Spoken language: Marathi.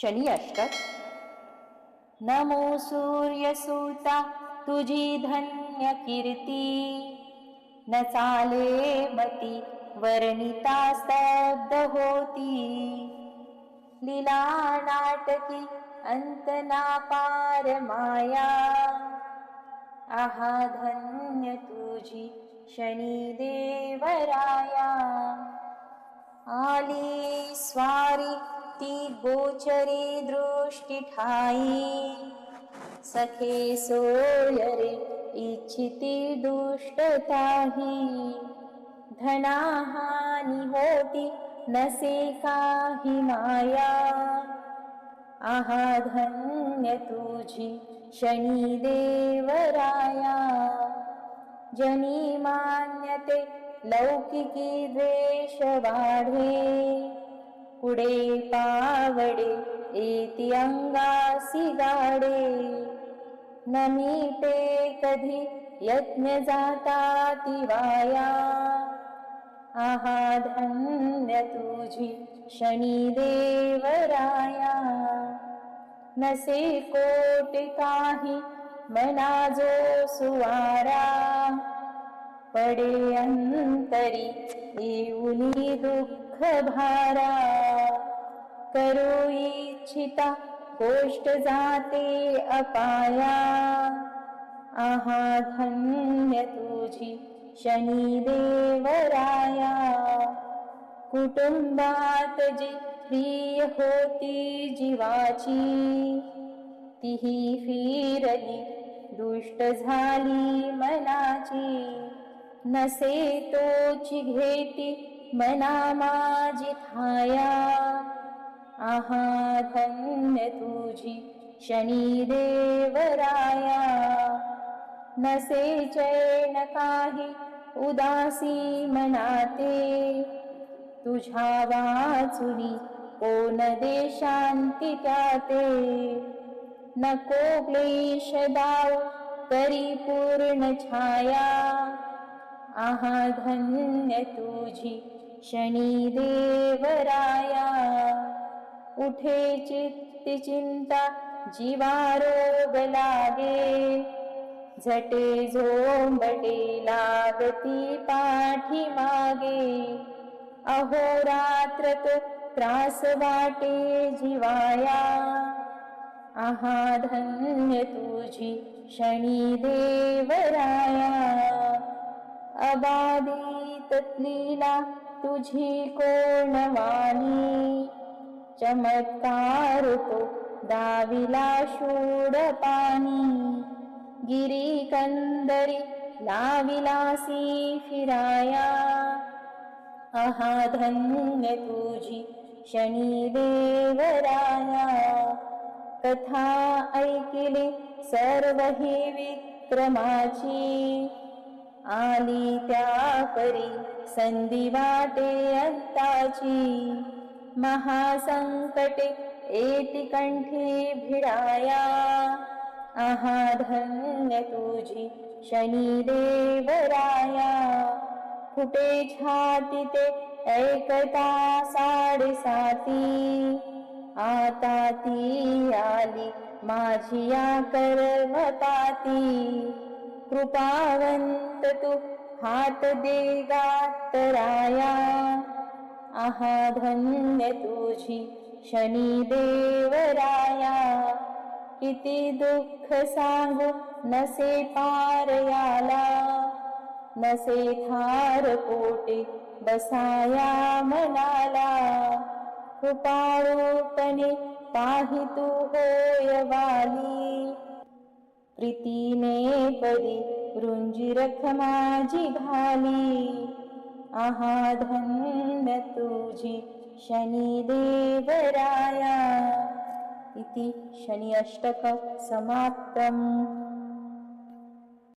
शनी अष्टक. नमो सूर्यसुता तुझी धन्य कीर्ती, न चाले मती वर्णिता स्तब्ध होती. लीला नाटकी अंत ना पार माया, आहा धन्य तुझी शनी देवराया. आली स्वारी ती गोचरी दृष्टी ठाई, सखे सोयरे इच्छिती दुष्टताही. धनाहानी होती नसे काही माया, आहा धन्य तुझी शनी देवराया. जनी मान्यते लौकिकी द्वेष वाढे, पुढे पावडे येती अंगासी गाडे. नमीते कधी यज्ञ जाता ती वाया, आहा धन्य तुझी शनी देवराया. नसे कोटी काही मना जो सुवारा, पडे अंतरी येऊनी दुःख भारा. करू इच्छिता गोष्ट जाते अपाया, आहा धन्य तुझी शनी देवराया. कुटुंबात जी प्रिय होती जीवाची, तीही फिरली दुष्ट झाली मनाची. नसे तोची घेती मना माझी ठाया, आहा धन्य तुझी शनी देवराया. नसे चैन काही उदासी मनाते, तुझ्या वाचुनी कोण दे शांती त्याते. नको क्लेश दाव करी पूर्ण छाया, आहा धन्य तुझी शनी देवराया. उठे चित्ती चिंता जीवारोग लागे, झटे झोंबटे लागती पाठी मागे. अहोरात्र तो त्रास वाटे जीवाया, आहा धन्य तुझी शनी देवराया. अबाधित लीला तुझी कोण वाणी, चमत्कार तो दाविला शूड पाणी. गिरी कंदरी लाविलासी फिराया, आहा धन्य तुझी शनी देवराया. कथा ऐकिली सर्व ही विक्रमाची, आली त्या परी संधी वाटे अंताची. महासंकटे येती कंठी भिडाया, आहा धन्य तुझी शनी देवराया. फुटे छाती ते ऐकता साडेसाती, आता ती आली माझी या कर्मताती. कृपावंत तू हात दे गातराया, आहा धन्य तुझी शनी देवराया. किती दुःख सांगू नसे पार याला, नसे थार पोटे बसाया मनाला. कृपाळूपणे पाहि तू होय वाली, प्रीतीने पदी रुंजी रख माझी घाली. आहा धन्य तुझी शनी देवराया. इति शनि अष्टक समाप्तम्.